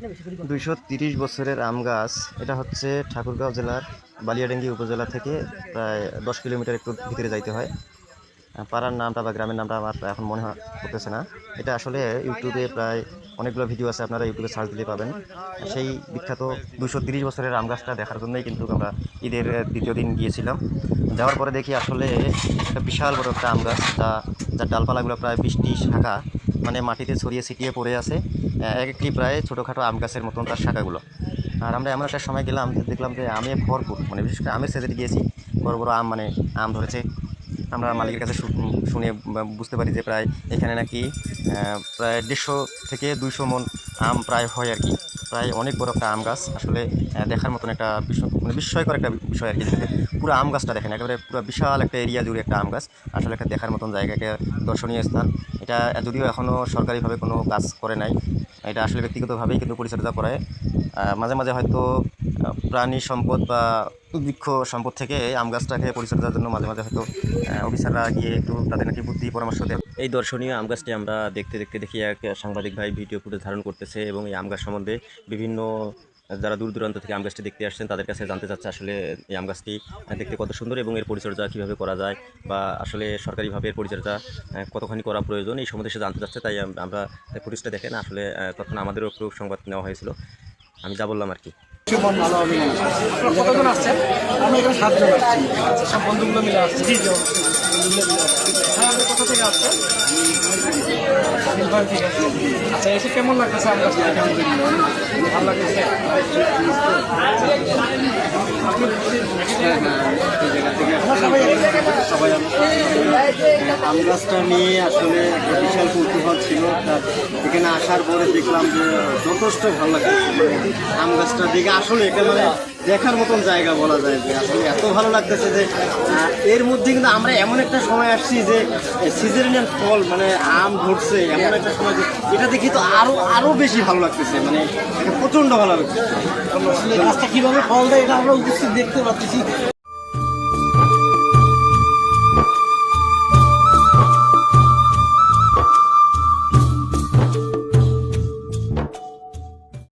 230 বছরের আম গাছ। এটা হচ্ছে ঠাকুরগাঁও জেলার বালিয়াডাঙ্গি উপজেলা থেকে প্রায় 10 কিলোমিটার একটু ভিতরে যাইতে হয়। পাড়ার নামটা বা গ্রামের নামটা আমার এখন মনে করতেছে না। এটা আসলে ইউটিউবে প্রায় অনেকগুলো ভিডিও আছে, আপনারা ইউটিউবে সার্চ দিলে পাবেন। সেই বিখ্যাত 230 বছরের আম গাছটা দেখার জন্যই কিন্তু আমরা ঈদের দ্বিতীয় দিন গিয়েছিলাম। যাওয়ার পরে দেখি আসলে একটা বিশাল বড় একটা আম গাছ, যার ডালপালাগুলো প্রায় 20টি শাখা মানে মাটিতে ছড়িয়ে ছিটিয়ে পড়ে আছে। এক একটি প্রায় ছোটোখাটো আম গাছের মতন তার শাখাগুলো। আর আমরা এমন একটা সময় গেলাম যে দেখলাম যে আমে ভরপুর, মানে বিশেষ করে আমের সিজনে গিয়েছি, বড় বড় আম মানে আম ধরেছে। আমরা মালিকের কাছে শুনে বুঝতে পারি যে প্রায় এখানে নাকি প্রায় 150 থেকে 200 মন আম প্রায় হয় আর কি। প্রায় অনেক বড় একটা আম গাছ, আসলে দেখার মতন একটা মানে বিস্ময়কর একটা বিষয় আর কি। পুরো আম গাছটা দেখেন, একেবারে পুরো বিশাল একটা এরিয়া জুড়ে একটা আম গাছ, আসলে একটা দেখার মতন জায়গা, একটা দর্শনীয় স্থান। এটা যদিও এখনও সরকারিভাবে কোনো কাজ করে নাই, এটা আসলে ব্যক্তিগতভাবেই কিন্তু পরিচর্যা করায়। মাঝে মাঝে হয়তো প্রাণী সম্পদ বা বৃক্ষ সম্পদ থেকে আম গাছটাকে পরিচর্যার জন্য মাঝে মাঝে হয়তো অফিসাররা গিয়ে একটু তাদের নাকি বুদ্ধি পরামর্শ দেয়। এই দর্শনীয় আম গাছটি আমরা দেখতে দেখতে দেখি এক সাংবাদিক ভাই ভিডিও ফুটেজ ধারণ করতেছে এবং এই আম গাছ সম্বন্ধে বিভিন্ন যারা দূর দূরান্ত থেকে আম গাছটি দেখতে আসছেন তাদের কাছে জানতে চাচ্ছে আসলে এই আম গাছটি দেখতে কত সুন্দর এবং এর পরিচর্যা কীভাবে করা যায়, বা আসলে সরকারিভাবে এর পরিচর্যা কতখানি করা প্রয়োজন, এই সম্বন্ধে সে জানতে চাচ্ছে। তাই আমরা ফুটেজটা দেখেন, আসলে তখন আমাদেরও একটু সংবাদ নেওয়া হয়েছিল, আমি যা বললাম আর কি। ভালো হবে না। কতজন আসছেন? আমি এখানে 7 জন আসছি। আচ্ছা, সব বন্ধুগুলো মিলে আসছি। জি জি। হ্যাঁ, আপনি কোথা থেকে আসছেন? ঠিক আছে। আচ্ছা, এসে কেমন লাগতেছে আমার কাছে? ভালো লাগতেছে। সবাই আম গাছটা নিয়ে আসলে একটা বিশাল কৌতূহল ছিল। এখানে আসার পরে দেখলাম যে যথেষ্ট ভালো লাগতেছে। মানে আম গাছটার দিকে আসলে এটা মানে দেখার মতন জায়গা বলা যায়, যে আসলে এত ভালো লাগতেছে যে এর মধ্যে কিন্তু আমরা এমন একটা সময় আসছি যে সিজনাল ফল মানে আম ধরছে এমন একটা সময়, যে এটা দেখি তো আরো বেশি ভালো লাগতেছে, মানে প্রচন্ড ভালো লাগতেছে। গাছটা কিভাবে ফল দেয় এটা আমরা উপস্থিত দেখতে পাচ্ছি।